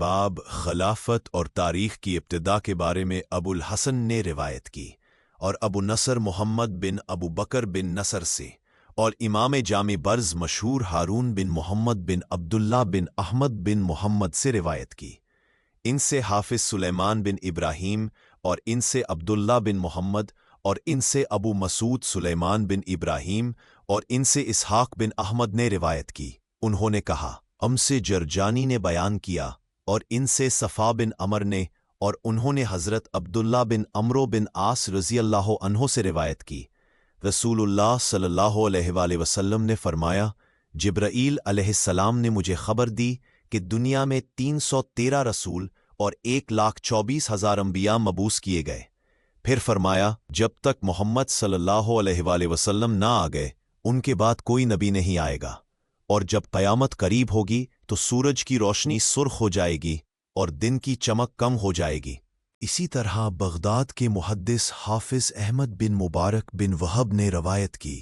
बाब खिलाफत और तारीख की इब्तिदा के बारे में अबुल हसन ने रिवायत की और अबू नसर मोहम्मद बिन अबू बकर बिन नसर से और इमाम जामी बर्ज मशहूर हारून बिन मोहम्मद बिन अब्दुल्ला बिन अहमद बिन मोहम्मद से रिवायत की। इनसे हाफिज सुलेमान बिन इब्राहीम और इनसे अब्दुल्ला बिन मोहम्मद और इनसे अबू मसूद सुलेमान बिन इब्राहीम और इनसे इसहाक बिन अहमद ने रिवायत की। उन्होंने कहा, हमसे जरजानी ने बयान किया और इनसे सफ़ा बिन अमर ने और उन्होंने हज़रत अब्दुल्ला बिन अमरो बिन आस रज़ियल्लाहु अन्हो से रिवायत की। रसूलुल्लाह सल्लल्लाहु अलैहि वसल्लम ने फरमाया, जिब्राईल अलैहिस्सलाम ने मुझे खबर दी कि दुनिया में 313 रसूल और 1,24,000 अंबिया मबूस किए गए। फिर फरमाया, जब तक मोहम्मद सल्लल्लाहु अलैहि वसल्लम ना आ गए उनके बाद कोई नबी नहीं आएगा, और जब क़यामत करीब होगी तो सूरज की रोशनी सुर्ख हो जाएगी और दिन की चमक कम हो जाएगी। इसी तरह बगदाद के मुहद्दिस हाफिज अहमद बिन मुबारक बिन वहब ने रवायत की।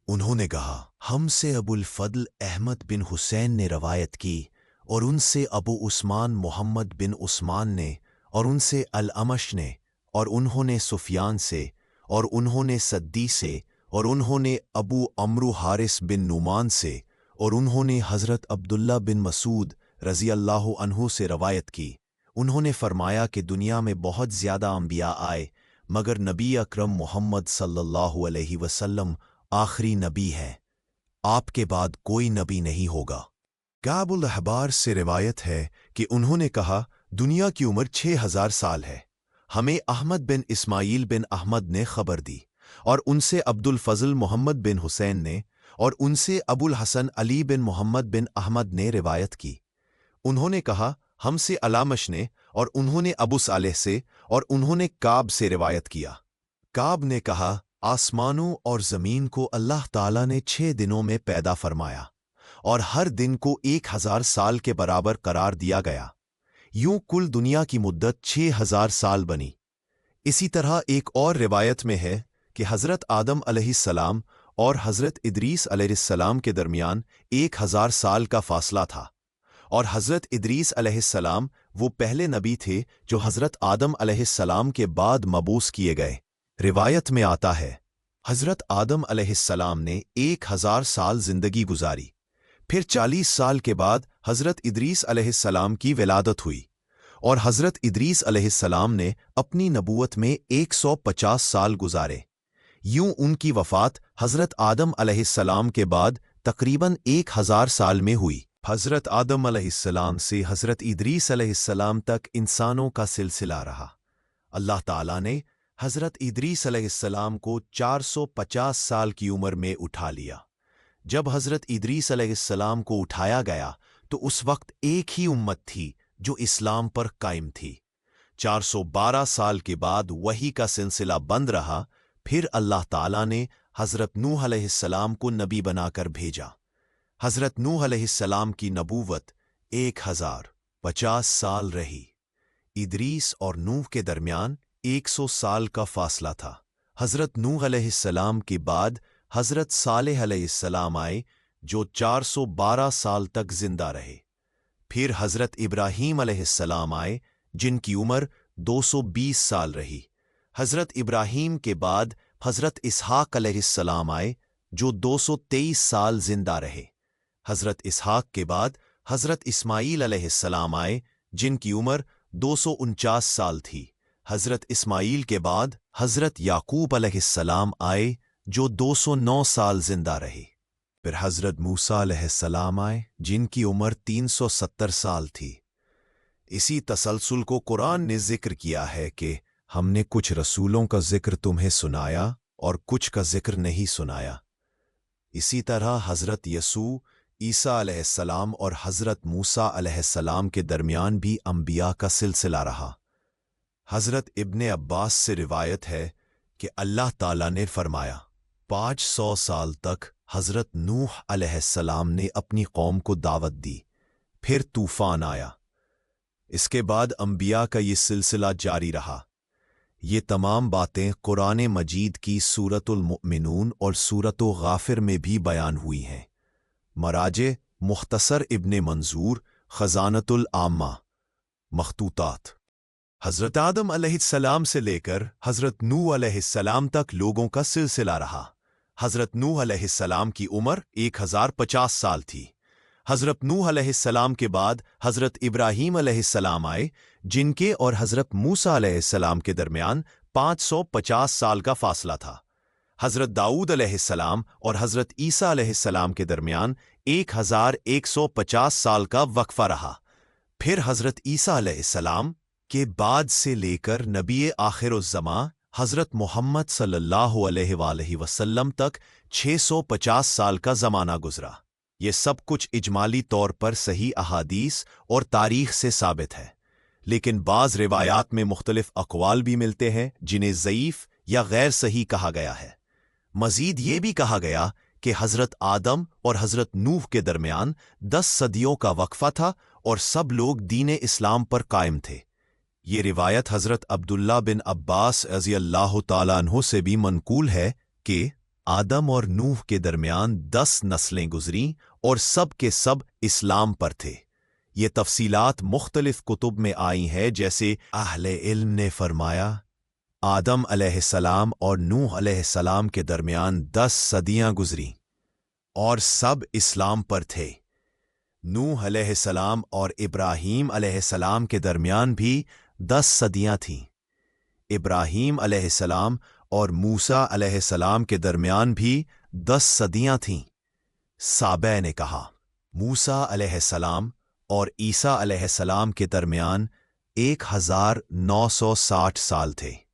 उन्होंने कहा, हमसे अबुल फद्ल अहमद बिन हुसैन ने रवायत की और उनसे अबू उस्मान मोहम्मद बिन उस्मान ने और उनसे अल-अमश ने और उन्होंने सुफियान से और उन्होंने सद्दी से और उन्होंने अबू अमरू हारिस बिन नुमान से और उन्होंने हज़रत अब्दुल्ला बिन मसूद रज़ियल्लाहु अन्हु से रवायत की। उन्होंने फरमाया कि दुनिया में बहुत ज़्यादा अंबिया आए मगर नबी अकरम मोहम्मद सल्लल्लाहु अलैहि वसल्लम आखिरी नबी हैं, आपके बाद कोई नबी नहीं होगा। काबुल अहबार से रिवायत है कि उन्होंने कहा, दुनिया की उम्र 6000 साल है। हमें अहमद बिन इस्माइल बिन अहमद ने खबर दी और उनसे अब्दुल फजल मोहम्मद बिन हुसैन ने और उनसे अबुल हसन अली बिन मोहम्मद बिन अहमद ने रिवायत की। उन्होंने कहा, हमसे अलामश ने और उन्होंने अबू सालेह से और उन्होंने काब से रिवायत किया। काब ने कहा, आसमानों और ज़मीन को अल्लाह ताला ने 6 दिनों में पैदा फरमाया और हर दिन को 1000 साल के बराबर करार दिया गया। यूं कुल दुनिया की मुद्दत 6000 साल बनी। इसी तरह एक और रिवायत में है कि हज़रत आदम अलैहिस्सलाम और हज़रत इदरीस अलैहिस्सलाम के दरमियान 1000 साल का फासला था और हज़रत इदरीस अलैहिस्सलाम वो पहले नबी थे जो हज़रत आदम अलैहिस्सलाम के बाद मबूस किए गए। रिवायत में आता है, हज़रत आदम अलैहिस्सलाम ने 1000 साल जिंदगी गुजारी, फिर 40 साल के बाद हज़रत इदरीस अलैहिस्सलाम की विलादत हुई और हज़रत इदरीस अलैहिस्सलाम ने अपनी नबूवत में 150 साल गुजारे। यूं उनकी वफ़ात हज़रत आदम अलैहिस्सलाम के बाद तकरीबन 1000 साल में हुई। हज़रत आदम अलैहिस्सलाम से हज़रत इदरीस अलैहिस्सलाम तक इंसानों का सिलसिला रहा। अल्लाह ताला ने हज़रत इदरीस अलैहिस्सलाम को 450 साल की उम्र में उठा लिया। जब हज़रत इदरीस अलैहिस्सलाम को उठाया गया तो उस वक्त एक ही उम्मत थी जो इस्लाम पर कायम थी। 412 साल के बाद वही का सिलसिला बंद रहा। फिर अल्लाह ताला ने हज़रत नूह अलैहिस्सलाम को नबी बनाकर भेजा। हज़रत नूह अलैहिस्सलाम की नबूवत 1050 साल रही। इदरीस और नूह के दरमियान 100 साल का फासला था। हज़रत नूह अलैहिस्सलाम के बाद हज़रत सालेह अलैहिस्सलाम आए जो 412 साल तक जिंदा रहे। फिर हज़रत इब्राहीम अलैहिस्सलाम आए जिनकी उम्र 220 साल रही। हज़रत इब्राहीम के बाद हज़रत इसहाक अलैहिस्सलाम आए जो 223 साल जिंदा रहे। हज़रत इसहाक के बाद हज़रत इस्माईल अलैहिस्सलाम आए जिनकी उम्र 249 साल थी। हज़रत इस्माईल के बाद हज़रत याकूब अलैहिस्सलाम आए जो 209 साल जिंदा रहे। फिर हज़रत मूसा अलैहिस्सलाम आए जिनकी उम्र 370 साल थी। इसी तसलसल को कुरान ने जिक्र किया है कि हमने कुछ रसूलों का जिक्र तुम्हें सुनाया और कुछ का जिक्र नहीं सुनाया। इसी तरह हज़रत यसू, ईसा अलैहिस्सलाम और हज़रत मूसा अलैहिस्सलाम के दरमियान भी अंबिया का सिलसिला रहा। हज़रत इब्ने अब्बास से रिवायत है कि अल्लाह ताला ने फरमाया, 500 साल तक हज़रत नूह अलैहिस्सलाम ने अपनी कौम को दावत दी, फिर तूफ़ान आया। इसके बाद अंबिया का ये सिलसिला जारी रहा। ये तमाम बातें कुरान मजीद की सूरतुल मुमिनून और सूरतुल गाफिर में भी बयान हुई हैं। मराजे मुख्तसर इब्ने मंजूर, खजानतुल आम्मा, मखतूतात। हज़रत आदम अलैहिस्सलाम से लेकर हज़रत नूह अलैहिस्सलाम तक लोगों का सिलसिला रहा। हज़रत नूह अलैहिस्सलाम की उम्र 1050 साल थी। हज़रत नूह अलैहिस्सलाम के बाद हज़रत इब्राहीम अलैहिस्सलाम आए, जिनके और हज़रत मूसा अलैहिस्सलाम के दरमियान 550 साल का फासला था। हज़रत दाऊद अलैहिस्सलाम और हज़रत ईसा अलैहिस्सलाम के दरमियान 1150 साल का वक्फा रहा। फिर हज़रत ईसा अलैहिस्सलाम के बाद से लेकर नबी आखिरुज़्ज़मां हज़रत मोहम्मद सल्लल्लाहु अलैहि वसल्लम तक 650 साल का ज़माना गुज़रा। ये सब कुछ इजमाली तौर पर सही अहादीस और तारीख़ से साबित है, लेकिन बाज़ रिवायात में मुख्तलिफ अक़वाल भी मिलते हैं जिन्हें ज़ईफ़ या गैर सही कहा गया है। मज़ीद ये भी कहा गया कि हज़रत आदम और हज़रत नूह के दरमियान 10 सदियों का वक्फा था और सब लोग दीन इस्लाम पर कायम थे। ये रिवायत हज़रत अब्दुल्ला बिन अब्बास रज़ी अल्लाह ताला अन्हु से भी मनकूल है कि आदम और नूह के दरमियान 10 नस्लें गुजरीं और सब के सब इस्लाम पर थे। ये तफसीलात मुख्तलिफ कुतुब में आई है, जैसे अहले इल्म ने फरमाया आदम अलैहिस्सलाम और नूह अलैहिस्सलाम के दरमियान 10 सदियां गुजरी और सब इस्लाम पर थे। नूह अलैहिस्सलाम और इब्राहीम अलैहिस्सलाम के दरमियान भी 10 सदियां थीं। इब्राहीम अलैहिस्सलाम और मूसा अलैहिस्सलाम के दरमियान भी 10 सदियां थीं। साबे ने कहा मूसा अलैहिस्सलाम और ईसा अलैहिस्सलाम के दरमियान 1960 साल थे।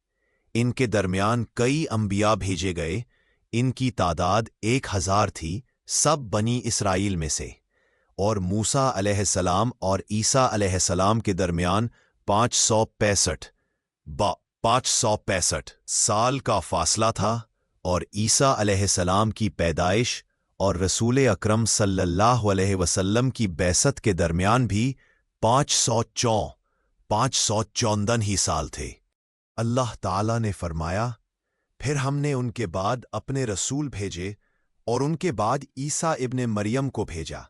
इनके दरमियान कई अंबिया भेजे गए। इनकी तादाद 1000 थी, सब बनी इसराइल में से। और मूसा अलैहिस्सलाम और ईसा अलैहिस्सलाम के दरमियान 565 साल का फासला था। और ईसा अलैहिस्सलाम की पैदाइश और रसूल अकरम सल्लल्लाहु अलैहि वसल्लम की बैसत के दरमियान भी 514 ही साल थे। अल्लाह ताला ने फरमाया, फिर हमने उनके बाद अपने रसूल भेजे और उनके बाद ईसा इब्ने मरियम को भेजा।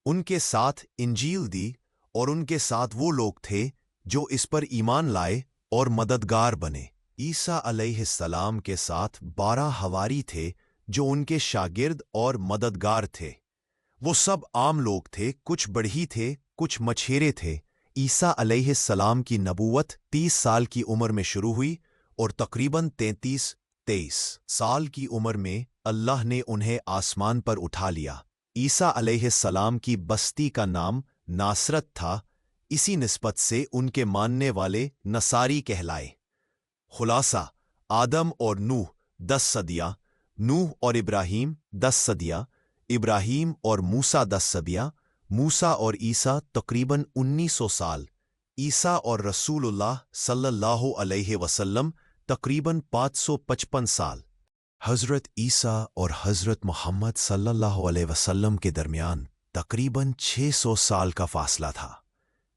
उनके साथ इंजील दी और उनके साथ वो लोग थे जो इस पर ईमान लाए और मददगार बने। ईसा अलैहिस्सलाम के साथ 12 हवारी थे जो उनके शागिर्द और मददगार थे। वो सब आम लोग थे, कुछ बढ़ी थे, कुछ मछेरे थे। ईसा अलैहिस्सलाम की नबूवत 30 साल की उम्र में शुरू हुई और तकरीबन 33 साल की उम्र में अल्लाह ने उन्हें आसमान पर उठा लिया। ईसा अलैहिस्सलाम की बस्ती का नाम नासरत था, इसी निस्बत से उनके मानने वाले नसारी कहलाए। खुलासा, आदम और नूह 10 सदियाँ, नूह और इब्राहीम 10 सदियाँ, इब्राहीम और मूसा 10 सदियाँ, मूसा और ईसा तकरीबन 1900 साल, ईसा और रसूलुल्लाह सल्लल्लाहु अलैहि वसल्लम तकरीबन 555 साल। हज़रत ईसा और हज़रत मोहम्मद सल्लल्लाहु अलैहि वसल्लम के दरमियान तकरीबन 600 साल का फासला था।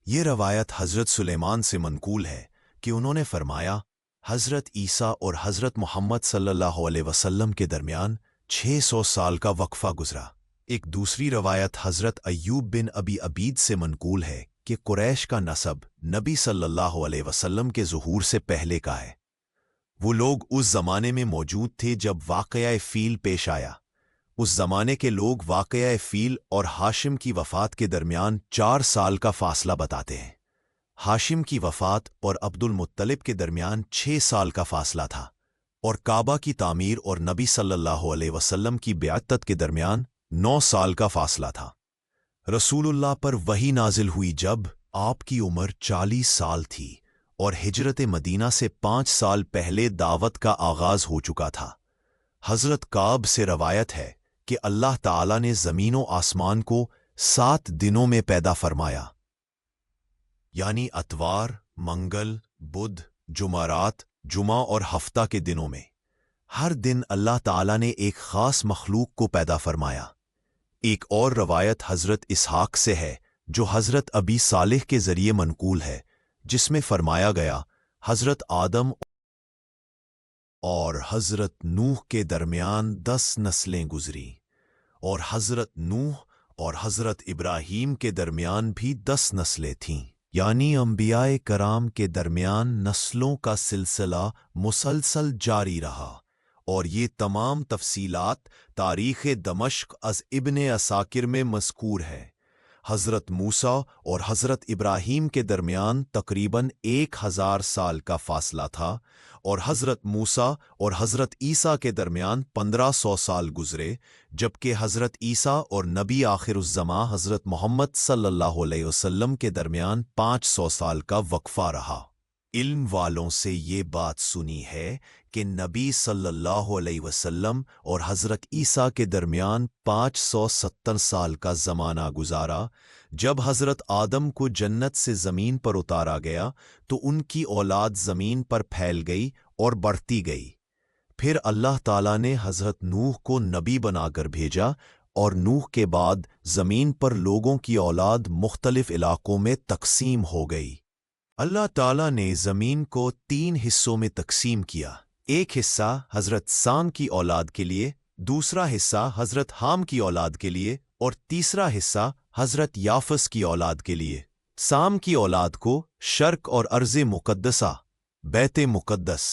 ये रवायत हज़रत सुलेमान से मनकूल है कि उन्होंने फरमाया, हज़रत ईसा और हज़रत मोहम्मद सल्लल्लाहु अलैहि वसल्लम के दरमियान 600 साल का वक्फा गुजरा। एक दूसरी रवायत हज़रत अय्यूब बिन अबी अबीद से मनकूल है कि कुरैश का नसब नबी सल्लल्लाहु अलैहि वसल्लम के ज़ुहूर से पहले का है। वो लोग उस ज़माने में मौजूद थे जब वाक़या फ़ील पेश आया। उस ज़माने के लोग वाक़या फ़ील और हाशिम की वफ़ात के दरमियान 4 साल का फ़ासला बताते हैं। हाशिम की वफ़ात और अब्दुल मुत्तलिब के दरमियान 6 साल का फ़ासला था। और काबा की तामीर और नबी सल्लल्लाहु अलैहि वसल्लम की बिअतत के दरमियान 9 साल का फासला था। रसूलुल्लाह पर वही नाजिल हुई जब आपकी उम्र 40 साल थी और हिजरत मदीना से 5 साल पहले दावत का आगाज हो चुका था। हज़रत काब से रवायत है कि अल्लाह ताला ने ज़मीन व आसमान को 7 दिनों में पैदा फरमाया, यानी अतवार, मंगल, बुध, जुमारात, जुमा और हफ्ता के दिनों में। हर दिन अल्लाह ताला ने एक ख़ास मखलूक को पैदा फरमाया। एक और रवायत हज़रत इसहाक से है जो हज़रत अबी सालेह के ज़रिए मनकूल है, जिसमें फरमाया गया, हज़रत आदम और हज़रत नूह के दरमियान 10 नस्लें गुजरी और हज़रत नूह और हज़रत इब्राहीम के दरमियान भी 10 नस्लें थीं। یعنی انبیاء کرام کے درمیان نسلوں کا سلسلہ مسلسل جاری رہا، اور یہ تمام تفصیلات تاریخ دمشق از ابن عساکر میں مذکور ہے۔ حضرت موسیٰ اور حضرت ابراہیم کے درمیان تقریباً 1000 سال کا فاصلہ تھا، اور حضرت موسیٰ اور حضرت عیسیٰ کے درمیان 1500 سال گزرے، جبکہ حضرت عیسیٰ اور نبی آخر الزماں حضرت محمد صلی اللہ علیہ وسلم کے درمیان 500 سال کا وقفہ رہا۔ علم والوں سے یہ بات سنی ہے کہ نبی صلی اللہ علیہ وسلم اور حضرت عیسیٰ کے درمیان 570 سال کا زمانہ گزارا۔ جب حضرت آدم کو جنت سے زمین پر اتارا گیا تو ان کی اولاد زمین پر پھیل گئی اور بڑھتی گئی۔ پھر اللہ تعالیٰ نے حضرت نوح کو نبی بنا کر بھیجا، اور نوح کے بعد زمین پر لوگوں کی اولاد مختلف علاقوں میں تقسیم ہو گئی۔ اللہ تعالیٰ نے زمین کو 3 حصوں میں تقسیم کیا، ایک حصہ حضرت سام کی اولاد کے لیے، دوسرا حصہ حضرت حام کی اولاد کے لیے، اور تیسرا حصہ حضرت یافس کی اولاد کے لیے۔ سام کی اولاد کو شرق اور ارض مقدسہ بیت مقدس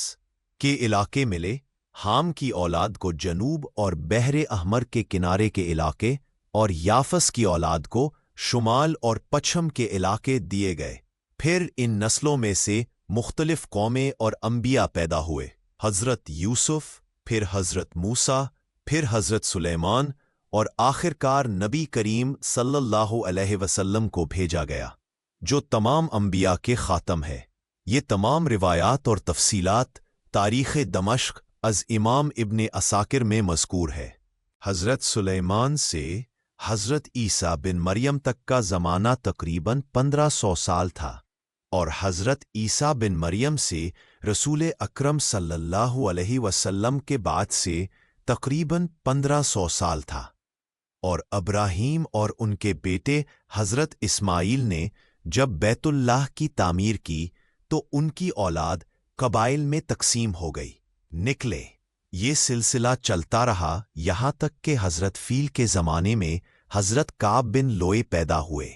کے علاقے ملے، حام کی اولاد کو جنوب اور بحر احمر کے کنارے کے علاقے، اور یافس کی اولاد کو شمال اور پچھم کے علاقے دیے گئے۔ پھر ان نسلوں میں سے مختلف قومیں اور انبیاء پیدا ہوئے، حضرت یوسف، پھر حضرت موسیٰ، پھر حضرت سلیمان، اور آخر کار نبی کریم صلی اللہ علیہ وسلم کو بھیجا گیا، جو تمام انبیاء کے خاتم ہے۔ یہ تمام روایات اور تفصیلات تاریخ دمشق از امام ابن عساکر میں مذکور ہے۔ حضرت سلیمان سے حضرت عیسیٰ بن مریم تک کا زمانہ تقریباً 1500 سال تھا، اور حضرت عیسیٰ بن مریم سے رسول اکرم صلی اللہ علیہ وسلم کے بعد سے تقریباً 1500 سال تھا، اور ابراہیم اور ان کے بیٹے حضرت اسماعیل نے جب بیت اللہ کی تعمیر کی تو ان کی اولاد قبائل میں تقسیم ہو گئی، نکلے۔ یہ سلسلہ چلتا رہا یہاں تک کہ حضرت فیل کے زمانے میں حضرت کعب بن لوئے پیدا ہوئے۔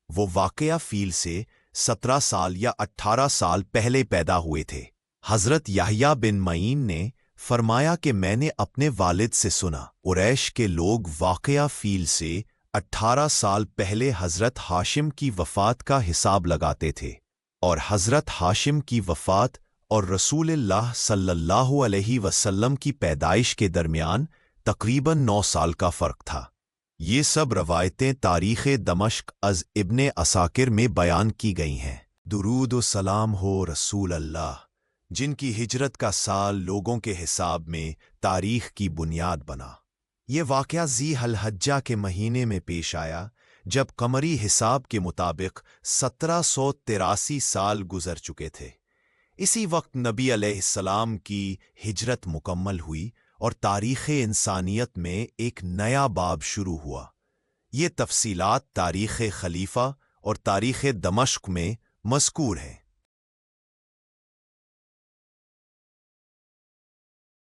وہ واقعہ فیل سے 17 سال یا 18 سال پہلے پیدا ہوئے تھے۔ حضرت یحییٰ بن معین نے فرمایا کہ میں نے اپنے والد سے سنا، قریش کے لوگ واقعہ فیل سے 18 سال پہلے حضرت ہاشم کی وفات کا حساب لگاتے تھے، اور حضرت ہاشم کی وفات اور رسول اللہ صلی اللہ علیہ وسلم کی پیدائش کے درمیان تقریباً 9 سال کا فرق تھا۔ یہ سب روایتیں تاریخ دمشق از ابن عساکر میں بیان کی گئی ہیں۔ درود و سلام ہو رسول اللہ، جن کی ہجرت کا سال لوگوں کے حساب میں تاریخ کی بنیاد بنا۔ یہ واقعہ ذی الحجہ کے مہینے میں پیش آیا، جب قمری حساب کے مطابق 1783 سال گزر چکے تھے۔ اسی وقت نبی علیہ السلام کی ہجرت مکمل ہوئی اور تاریخ انسانیت میں ایک نیا باب شروع ہوا۔ یہ تفصیلات تاریخ خلیفہ اور تاریخ دمشق میں مذکور ہیں۔